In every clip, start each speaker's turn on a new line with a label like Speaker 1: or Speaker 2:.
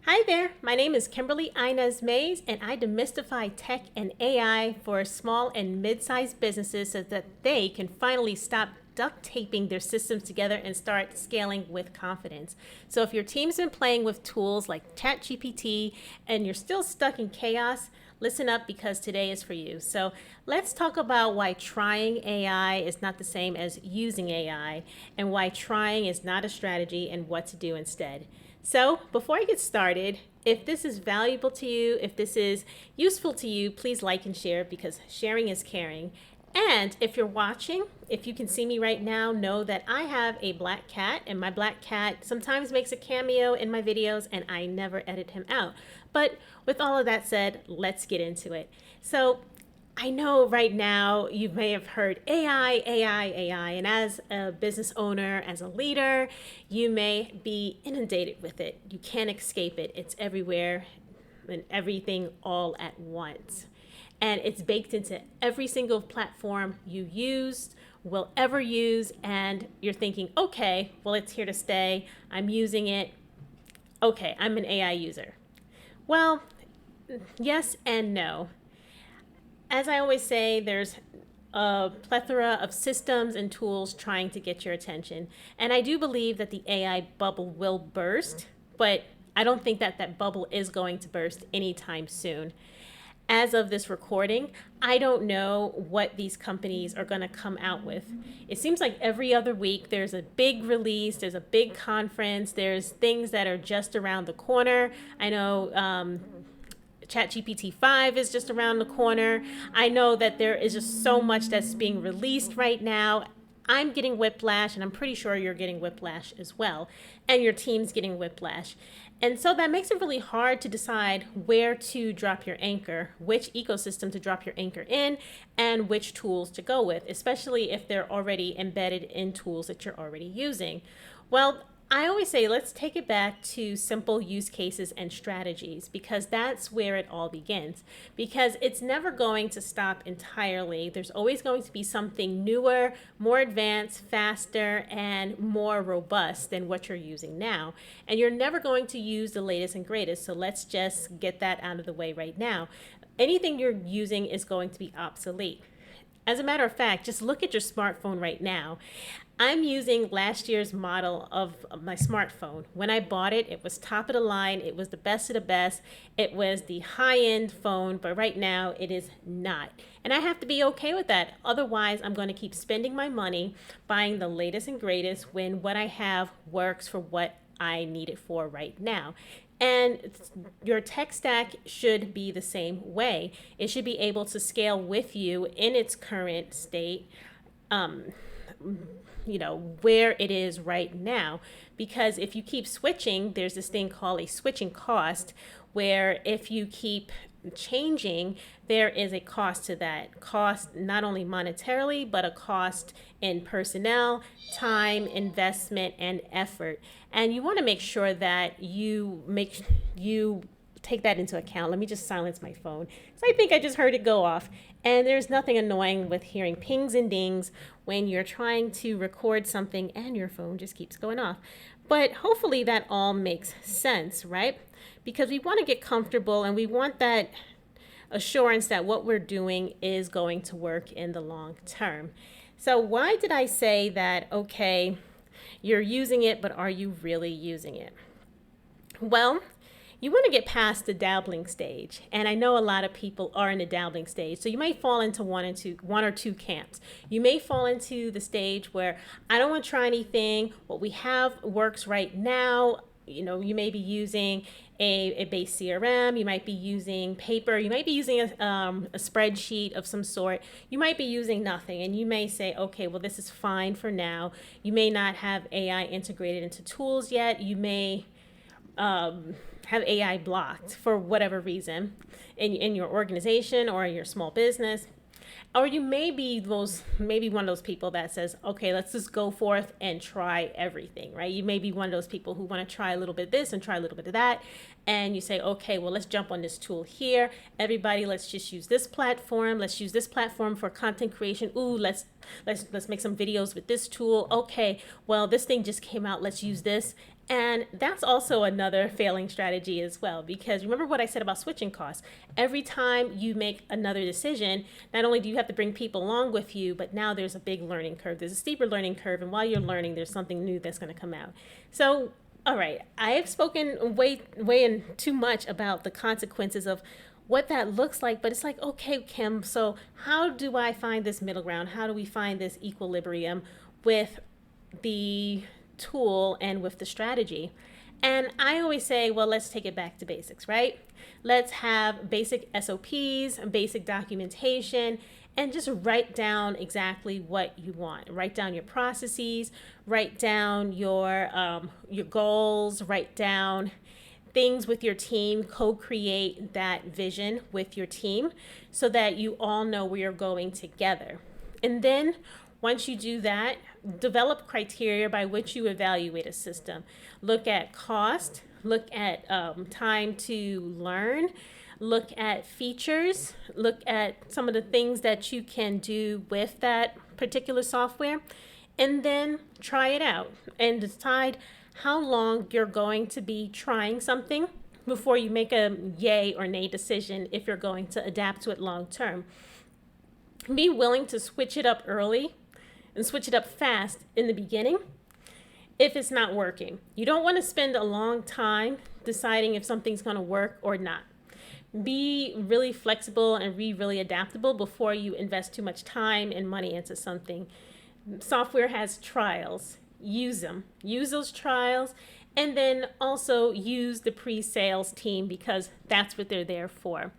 Speaker 1: Hi there, my name is Kimberly Inez Mays, and I demystify tech and AI for small and mid-sized businesses so that they can finally stop duct taping their systems together and start scaling with confidence. So if your team's been playing with tools like ChatGPT and you're still stuck in chaos, listen up because today is for you. So let's talk about why trying AI is not the same as using AI and why trying is not a strategy and what to do instead. So before I get started, if this is valuable to you, if this is useful to you, please like and share because sharing is caring. And if you're watching, if you can see me right now, know that I have a black cat, and my black cat sometimes makes a cameo in my videos and I never edit him out. But with all of that said, let's get into it. So I know right now you may have heard AI, AI, AI, and as a business owner, as a leader, you may be inundated with it. You can't escape it. It's everywhere and everything all at once. And it's baked into every single platform you use, will ever use, and you're thinking, okay, well, it's here to stay. I'm using it. Okay, I'm an AI user. Well, yes and no. As I always say, there's a plethora of systems and tools trying to get your attention. And I do believe that the AI bubble will burst, but I don't think that that bubble is going to burst anytime soon. As of this recording, I don't know what these companies are going to come out with. It seems like every other week there's a big release, there's a big conference, there's things that are just around the corner. I know ChatGPT 5 is just around the corner. I know that there is just so much that's being released right now. I'm getting whiplash, and I'm pretty sure you're getting whiplash as well, and your team's getting whiplash. And so that makes it really hard to decide where to drop your anchor, which ecosystem to drop your anchor in, and which tools to go with, especially if they're already embedded in tools that you're already using. Well, I always say let's take it back to simple use cases and strategies because that's where it all begins. Because it's never going to stop entirely. There's always going to be something newer, more advanced, faster, and more robust than what you're using now. And you're never going to use the latest and greatest. So let's just get that out of the way right now. Anything you're using is going to be obsolete. As a matter of fact, just look at your smartphone right now. I'm using last year's model of my smartphone. When I bought it, it was top of the line. It was the best of the best. It was the high-end phone, but right now it is not. And I have to be okay with that. Otherwise, I'm going to keep spending my money buying the latest and greatest when what I have works for what I need it for right now. And your tech stack should be the same way. It should be able to scale with you in its current state, where it is right now. Because if you keep switching, there's this thing called a switching cost, where if you keep changing, there is a cost to that. Cost not only monetarily, but a cost in personnel, time, investment, and effort. And you want to make sure that you take that into account. Let me just silence my phone. So I think I just heard it go off. And there's nothing annoying with hearing pings and dings when you're trying to record something and your phone just keeps going off. But hopefully that all makes sense, right? Because we want to get comfortable and we want that assurance that what we're doing is going to work in the long term. So why did I say that, okay, you're using it, but are you really using it? Well, you want to get past the dabbling stage. And I know a lot of people are in the dabbling stage. So you might fall into one or two camps. You may fall into the stage where I don't want to try anything. What we have works right now. You may be using a base CRM, you might be using paper, you might be using a spreadsheet of some sort, you might be using nothing, and you may say, okay, well, this is fine for now. You may not have AI integrated into tools yet. You may have AI blocked for whatever reason in your organization or in your small business. Or you may be one of those people that says, okay, let's just go forth and try everything, right? You may be one of those people who want to try a little bit of this and try a little bit of that. And you say, okay, well, let's jump on this tool here. Everybody, let's just use this platform. Let's use this platform for content creation. Ooh, let's make some videos with this tool. Okay, well, this thing just came out. Let's use this. And that's also another failing strategy as well, because remember what I said about switching costs. Every time you make another decision, not only do you have to bring people along with you, but now there's a big learning curve. There's a steeper learning curve, and while you're learning, there's something new that's going to come out. So, all right, I have spoken way in too much about the consequences of what that looks like, but it's like, okay, Kim, so how do I find this middle ground? How do we find this equilibrium with the tool and with the strategy? And I always say, well, let's take it back to basics, right? Let's have basic SOPs, basic documentation, and just write down exactly what you want. Write down your processes, write down your goals, write down things with your team, co-create that vision with your team so that you all know where you're going together. And then once you do that, develop criteria by which you evaluate a system. Look at cost, look at time to learn, look at features, look at some of the things that you can do with that particular software, and then try it out and decide how long you're going to be trying something before you make a yay or nay decision if you're going to adapt to it long term. Be willing to switch it up early and switch it up fast in the beginning if it's not working. You don't want to spend a long time deciding if something's going to work or not. Be really flexible and be really adaptable before you invest too much time and money into something. Software has trials. Use them. Use those trials, and then also use the pre-sales team because that's what they're there for.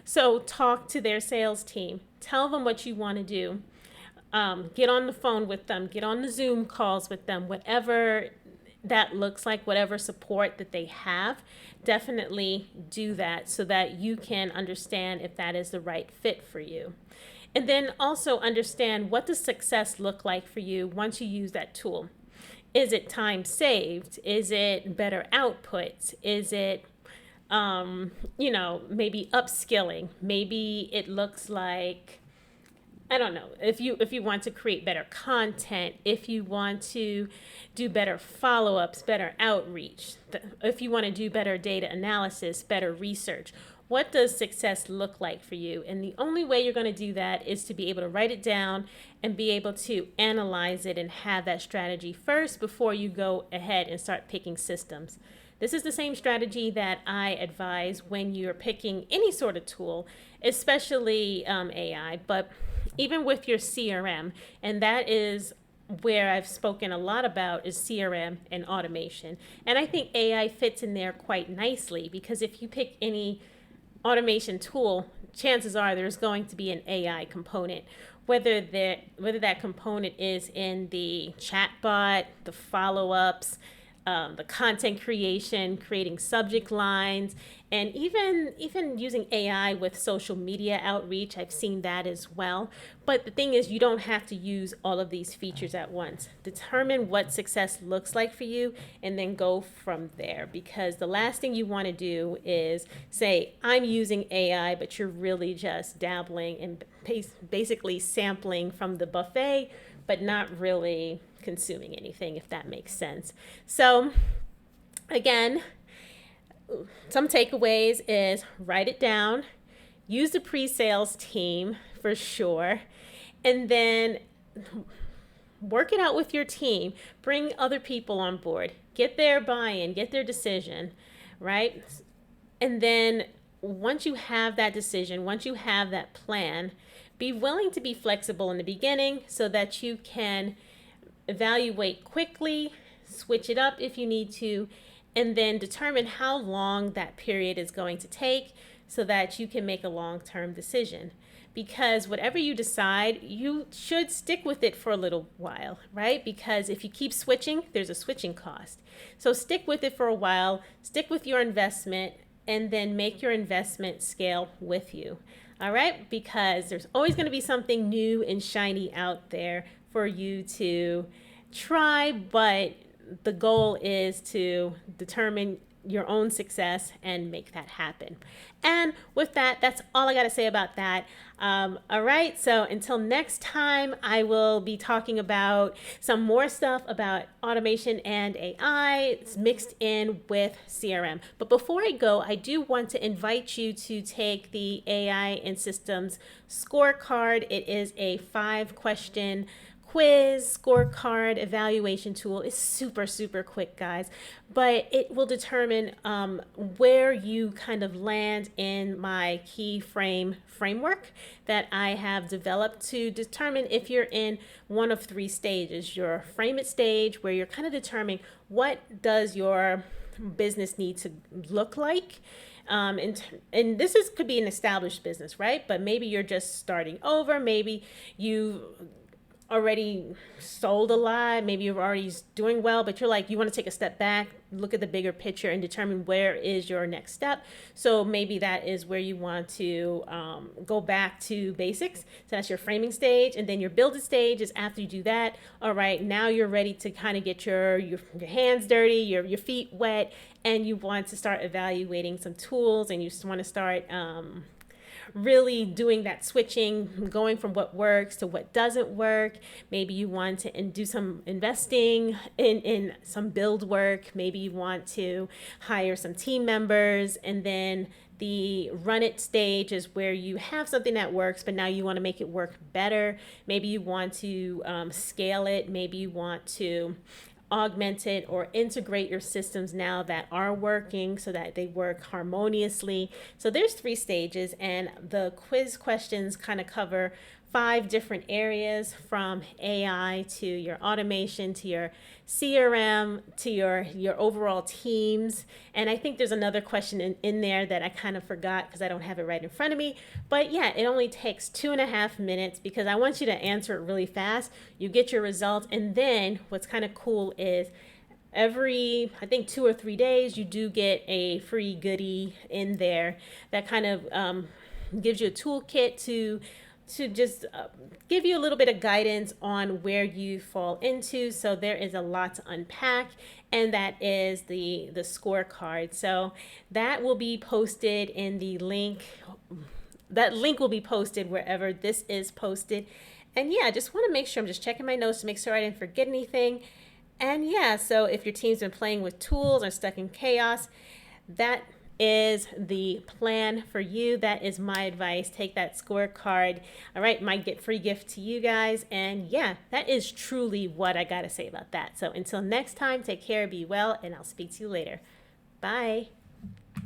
Speaker 1: So talk to their sales team. Tell them what you want to do. Get on the phone with them. Get on the Zoom calls with them. Whatever that looks like, whatever support that they have, definitely do that so that you can understand if that is the right fit for you. And then also understand, what does success look like for you once you use that tool? Is it time saved? Is it better outputs? Is it, maybe upskilling? Maybe it looks like, I don't know, if you want to create better content, if you want to do better follow-ups, better outreach, if you want to do better data analysis, better research. What does success look like for you? And the only way you're going to do that is to be able to write it down and be able to analyze it and have that strategy first before you go ahead and start picking systems. This is the same strategy that I advise when you're picking any sort of tool, especially AI, but even with your CRM. And that is where I've spoken a lot about, is CRM and automation. And I think AI fits in there quite nicely, because if you pick any automation tool, chances are there's going to be an AI component, whether that component is in the chatbot, the follow-ups, the content creation, creating subject lines, and even using AI with social media outreach. I've seen that as well. But the thing is, you don't have to use all of these features at once. Determine what success looks like for you and then go from there, because the last thing you want to do is say, I'm using AI, but you're really just dabbling and basically sampling from the buffet, but not really consuming anything, if that makes sense. So again, some takeaways is write it down, use the pre-sales team for sure, and then work it out with your team. Bring other people on board, get their buy-in, get their decision, right? And then once you have that decision, once you have that plan, be willing to be flexible in the beginning so that you can evaluate quickly, switch it up if you need to, and then determine how long that period is going to take so that you can make a long-term decision. Because whatever you decide, you should stick with it for a little while, right? Because if you keep switching, there's a switching cost. So stick with it for a while, stick with your investment, and then make your investment scale with you. All right? Because there's always going to be something new and shiny out there for you to try, but the goal is to determine your own success and make that happen. And with that, that's all I got to say about that. All right, so until next time, I will be talking about some more stuff about automation and AI. It's mixed in with CRM. But before I go, I do want to invite you to take the AI and Systems Scorecard. It is a 5-question quiz, scorecard, evaluation tool. Is super, super quick, guys, but it will determine where you kind of land in my key framework that I have developed to determine if you're in one of 3 stages. Your frame it stage, where you're kind of determining what does your business need to look like. And this could be an established business, right? But maybe you're just starting over. Maybe you already sold a lot, maybe you're already doing well, but you're like, you want to take a step back, look at the bigger picture and determine where is your next step. So maybe that is where you want to go back to basics. So that's your framing stage. And then your building stage is after you do that. All right, now you're ready to kind of get your hands dirty, your feet wet, and you want to start evaluating some tools, and you just want to start really doing that switching, going from what works to what doesn't work. Maybe you want to do some investing in some build work. Maybe you want to hire some team members. And then the run it stage is where you have something that works, but now you want to make it work better. Maybe you want to scale it. Maybe you want to augment it or integrate your systems now that are working so that they work harmoniously. So there's 3 stages, and the quiz questions kind of cover 5 different areas, from AI to your automation to your CRM to your overall teams. And I think there's another question in there that I kind of forgot because I don't have it right in front of me. But yeah, it only takes 2.5 minutes because I want you to answer it really fast. You get your results, and then what's kind of cool is every, I think, 2 or 3 days, you do get a free goodie in there that kind of gives you a toolkit to just give you a little bit of guidance on where you fall into. So there is a lot to unpack, and that is the scorecard. So that will be posted in the link. That link will be posted wherever this is posted. And yeah, I just want to make sure, I'm just checking my notes to make sure I didn't forget anything. And yeah, so if your team's been playing with tools or stuck in chaos, that is the plan for you. That is my advice. Take that scorecard. All right, might get free gift to you guys. And yeah, that is truly what I got to say about that. So until next time, take care, be well, and I'll speak to you later. Bye.